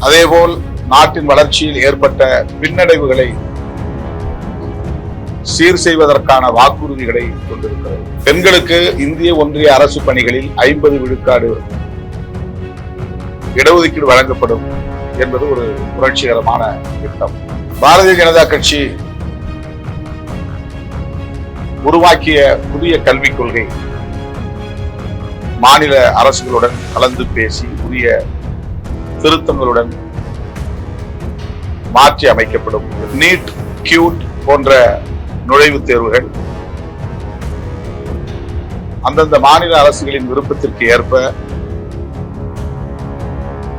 அதேபோல் நாட்டின் வளர்ச்சியில் ஏற்பட்ட பின்னடைவுகளை சீர் செய்வதற்கான வாக்குறுதிகளை கொண்டிருக்கிறது. பெண்களுக்கு இந்திய ஒன்றிய அரசு பணிகளில் 50 விழுக்காடு இடஒதுக்கீடு வழங்கப்படும் என்பது ஒரு புரட்சிகரமான திட்டம். பாரதிய ஜனதா கட்சி உருவாக்கிய புதிய கல்விக் கொள்கை மாநில அரசுகளுடன் கலந்து பேசி உரிய திருத்தங்களுடன் மாற்றி அமைக்கப்படும். நீட், கியூட் போன்ற நுழைவுத் தேர்வுகள் அந்தந்த மாநில அரசுகளின் விருப்பத்திற்கு ஏற்ப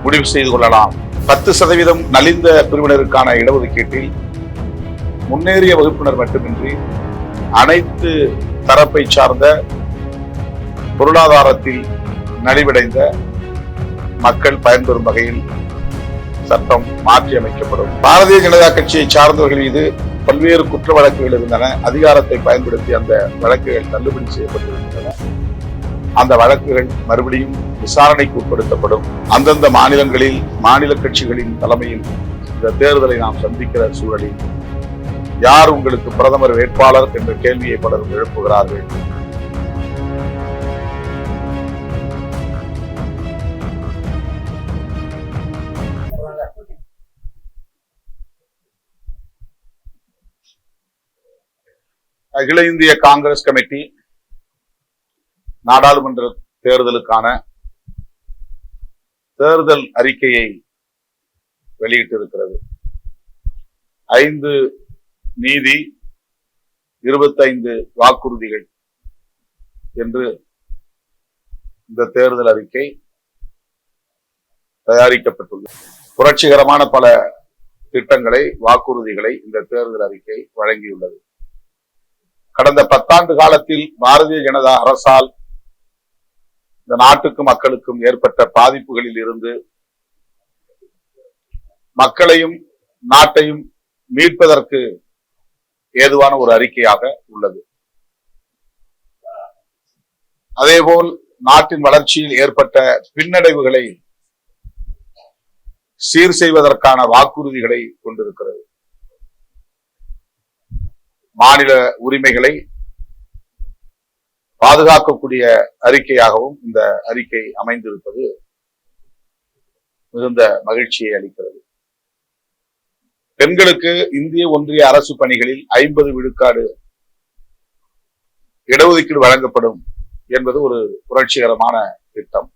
முடிவு செய்து கொள்ளலாம். 10% நலிந்த பிரிவினருக்கான இடஒதுக்கீட்டில் முன்னேறிய வகுப்பினர் மட்டுமின்றி அனைத்து தரப்பை சார்ந்த பொருளாதாரத்தில் நலிவடைந்த மக்கள் பயன்பெறும் வகையில் சட்டம் மாற்றி அமைக்கப்படும். பாரதிய ஜனதா கட்சியை சார்ந்தவர்கள் மீது பல்வேறு குற்ற வழக்குகள் இருந்தன. அதிகாரத்தை பயன்படுத்தி அந்த வழக்குகள் தள்ளுபடி செய்யப்பட்டிருக்கின்றன. அந்த வழக்குகள் மறுபடியும் விசாரணைக்கு உட்படுத்தப்படும். அந்தந்த மாநிலங்களில் மாநில கட்சிகளின் தலைமையில் இந்த தேர்தலை நாம் சந்திக்கிற சூழலில் யார் உங்களுக்கு பிரதமர் வேட்பாளர் என்ற கேள்வியை பலரும் எழுப்புகிறார்கள். அகில இந்திய காங்கிரஸ் கமிட்டி நாடாளுமன்ற தேர்தலுக்கான தேர்தல் அறிக்கையை வெளியிட்டிருக்கிறது. 5 நீதி, 25 வாக்குறுதிகள் என்று இந்த தேர்தல் அறிக்கை தயாரிக்கப்பட்டுள்ளது. புரட்சிகரமான பல திட்டங்களை, வாக்குறுதிகளை இந்த தேர்தல் அறிக்கை வழங்கியுள்ளது. கடந்த 10 ஆண்டு காலத்தில் பாரதிய ஜனதா அரசால் இந்த நாட்டுக்கும் மக்களுக்கும் ஏற்பட்ட பாதிப்புகளில் இருந்து மக்களையும் நாட்டையும் மீட்பதற்கு ஏதுவான ஒரு அறிக்கையாக உள்ளது. அதேபோல் நாட்டின் வளர்ச்சியில் ஏற்பட்ட பின்னடைவுகளை சீர் செய்வதற்கான வாக்குறுதிகளை கொண்டிருக்கிறது. மாநில உரிமைகளை பாதுகாக்கக்கூடிய அறிக்கையாகவும் இந்த அறிக்கை அமைந்திருப்பது மிகுந்த மகிழ்ச்சியை அளிக்கிறது. பெண்களுக்கு இந்திய ஒன்றிய அரசு பணிகளில் 50 விழுக்காடு இடஒதுக்கீடு வழங்கப்படும் என்பது ஒரு புரட்சிகரமான திட்டம்.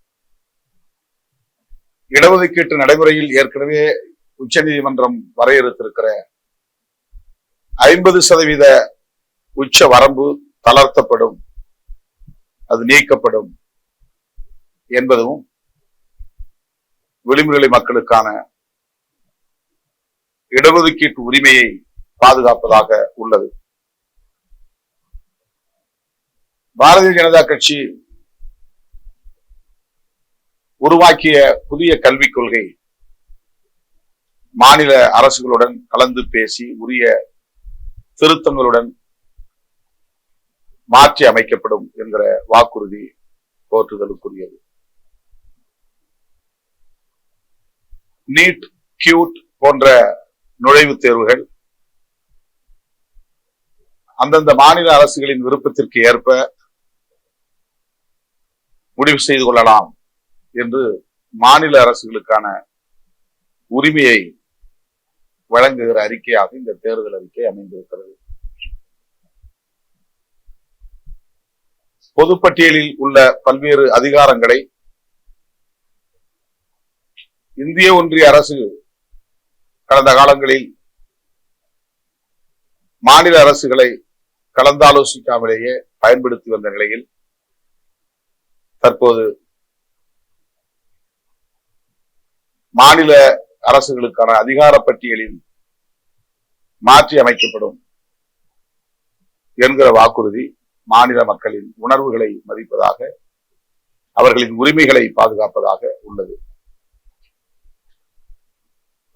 இடஒதுக்கீட்டு நடைமுறையில் ஏற்கனவே உச்சநீதிமன்றம் வரையறுத்திருக்கிற 50% உச்ச வரம்பு தளர்த்தப்படும், அது நீக்கப்படும் என்பதும் விளிம்புநிலை மக்களுக்கான இடஒதுக்கீட்டு உரிமையை பாதுகாப்பதாக உள்ளது. பாரதிய ஜனதா கட்சி உருவாக்கிய புதிய கல்விக் கொள்கை மாநில அரசுகளுடன் கலந்து பேசி உரிய திருத்தங்களுடன் மாற்றி அமைக்கப்படும் என்கிற வாக்குறுதி போற்றுதலுக்குரியது. நீட், கியூட் போன்ற நுழைவுத் தேர்வுகள் அந்தந்த மாநில அரசுகளின் விருப்பத்திற்கு ஏற்ப முடிவு செய்து கொள்ளலாம் என்று மாநில அரசுகளுக்கான உரிமையை வழங்குகிற அறிக்கையாக இந்த தேர்தல் அறிக்கை அமைந்திருக்கிறது. பொதுப்பட்டியலில் உள்ள பல்வேறு அதிகாரங்களை இந்திய ஒன்றிய அரசு கடந்த காலங்களில் மாநில அரசுகளை கலந்தாலோசிக்காமலேயே பயன்படுத்தி வந்த நிலையில் தற்போது மாநில அரசுகளுக்கான அதிகார பட்டியலில் மாற்றி அமைக்கப்படும் என்கிற வாக்குறுதி மாநில மக்களின் உணர்வுகளை மதிப்பதாக, அவர்களின் உரிமைகளை பாதுகாப்பதாக உள்ளது.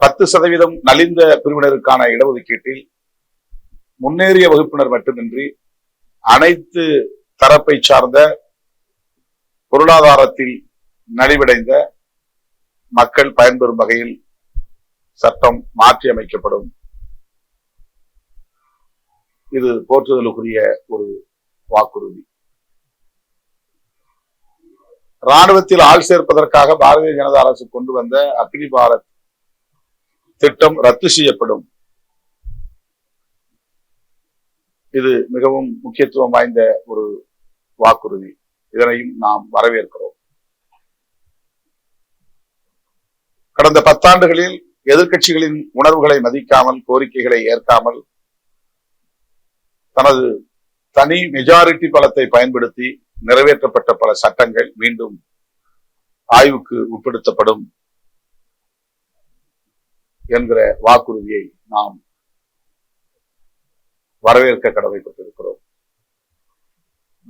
10% நலிந்த பிரிவினருக்கான இடஒதுக்கீட்டில் முன்னேறிய வகுப்பினர் மட்டுமின்றி அனைத்து தரப்பை சார்ந்த பொருளாதாரத்தில் நலிவடைந்த மக்கள் பயன்பெறும் வகையில் சட்டம் மாற்றி அமைக்கப்படும். இது போற்றுதலுக்குரிய ஒரு வாக்குறுதி. ராணுவத்தில் ஆள் சேர்ப்பதற்காக பாரதிய ஜனதா அரசு கொண்டு வந்த அக்னி பாரத் திட்டம் ரத்து செய்யப்படும். இது மிகவும் முக்கியத்துவம் வாய்ந்த ஒரு வாக்குறுதி. இதனையும் நாம் வரவேற்கிறோம். கடந்த 10 ஆண்டுகளில் எதிர்க்கட்சிகளின் உணர்வுகளை மதிக்காமல், கோரிக்கைகளை ஏற்காமல், தனது தனி மெஜாரிட்டி பலத்தை பயன்படுத்தி நிறைவேற்றப்பட்ட பல சட்டங்கள் மீண்டும் ஆய்வுக்கு உட்படுத்தப்படும் என்கிற வாக்குறுதியை நாம் வரவேற்க கடமைப்பட்டிருக்கிறோம்.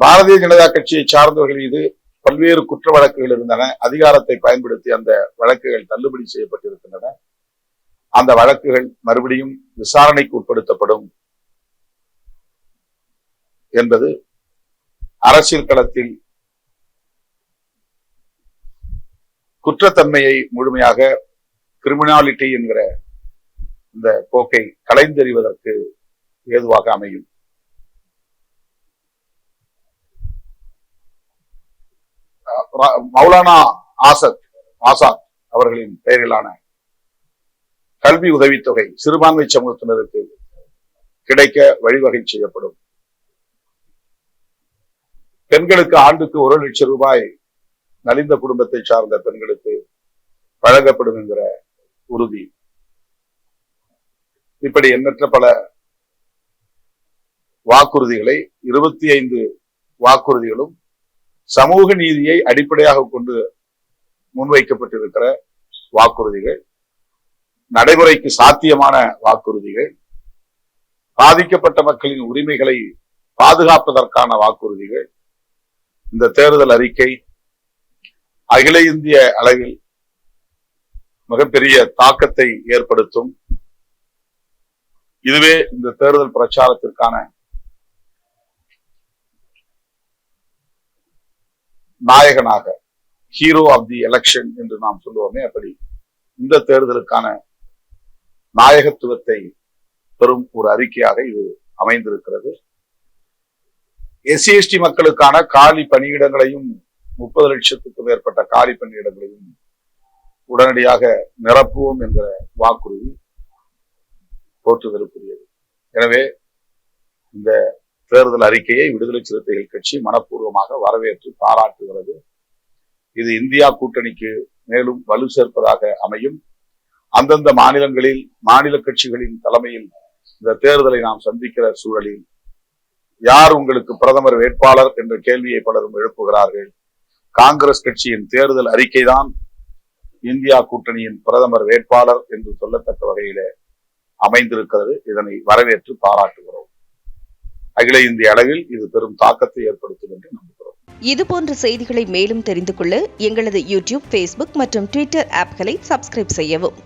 பாரதிய ஜனதா கட்சியை சார்ந்தவர்கள் மீது பல்வேறு குற்ற வழக்குகள் இருந்தன. அதிகாரத்தை பயன்படுத்தி அந்த வழக்குகள் தள்ளுபடி செய்யப்பட்டிருக்கின்றன. அந்த வழக்குகள் மறுபடியும் விசாரணைக்கு உட்படுத்தப்படும் என்பது அரசியல் களத்தில் குற்றத்தன்மையை முழுமையாக, கிரிமினாலிட்டி என்கிற இந்த போக்கை களைந்தெறிவதற்கு ஏதுவாக அமையும். மௌலானா ஆசாத் அவர்களின் பெயரிலான கல்வி உதவித்தொகை சிறுபான்மை சமூகத்தினருக்கு கிடைக்க வழிவகை செய்யப்படும். பெண்களுக்கு ஆண்டுக்கு 1 லட்சம் ரூபாய் நலிந்த குடும்பத்தை சார்ந்த பெண்களுக்கு வழங்கப்படும் என்கிற உறுதி. இப்படி எண்ணற்ற பல வாக்குறுதிகளை, 25 வாக்குறுதிகளும் சமூக நீதியை அடிப்படையாக கொண்டு முன்வைக்கப்பட்டிருக்கிற வாக்குறுதிகள், நடைமுறைக்கு சாத்தியமான வாக்குறுதிகள், பாதிக்கப்பட்ட மக்களின் உரிமைகளை பாதுகாப்பதற்கான வாக்குறுதிகள். இந்த தேர்தல் அறிக்கை அகில இந்திய அளவில் மிகப்பெரிய தாக்கத்தை ஏற்படுத்தும். இதுவே இந்த தேர்தல் பிரச்சாரத்திற்கான நாயகனாக, ஹீரோ ஆஃப் தி எலெக்ஷன் என்று நாம் சொல்லுவோமே, அப்படி இந்த தேர்தலுக்கான நாயகத்துவத்தை பெறும் ஒரு அறிக்கையாக இது அமைந்திருக்கிறது. SC/ST மக்களுக்கான காலி பணியிடங்களையும் 30 லட்சத்துக்கும் மேற்பட்ட காலி பணியிடங்களையும் உடனடியாக நிரப்புவோம் என்கிற வாக்குறுதி போற்றுதலுக்குரியது. எனவே இந்த தேர்தல் அறிக்கையை விடுதலை சிறுத்தைகள் கட்சி மனப்பூர்வமாக வரவேற்று பாராட்டுகிறது. இது இந்தியா கூட்டணிக்கு மேலும் வலு சேர்ப்பதாக அமையும். அந்தந்த மாநிலங்களில் மாநில கட்சிகளின் தலைமையில் இந்த தேர்தலை நாம் சந்திக்கிற சூழலில் யார் உங்களுக்கு பிரதமர் வேட்பாளர் என்ற கேள்வியை பலரும் எழுப்புகிறார்கள். காங்கிரஸ் கட்சியின் தேர்தல் அறிக்கைதான் இந்தியா கூட்டணியின் பிரதமர் வேட்பாளர் என்று சொல்லத்தக்க வகையிலே அமைந்திருக்கிறது. இதனை வரவேற்று பாராட்டுகிறோம். அகில இந்திய அளவில் இது பெரும் தாக்கத்தை ஏற்படுத்தும் என்று நம்புகிறோம். இதுபோன்ற செய்திகளை மேலும் தெரிந்து கொள்ள எங்களது யூடியூப், Facebook மற்றும் Twitter ஆப்களை சப்ஸ்கிரைப் செய்யவும்.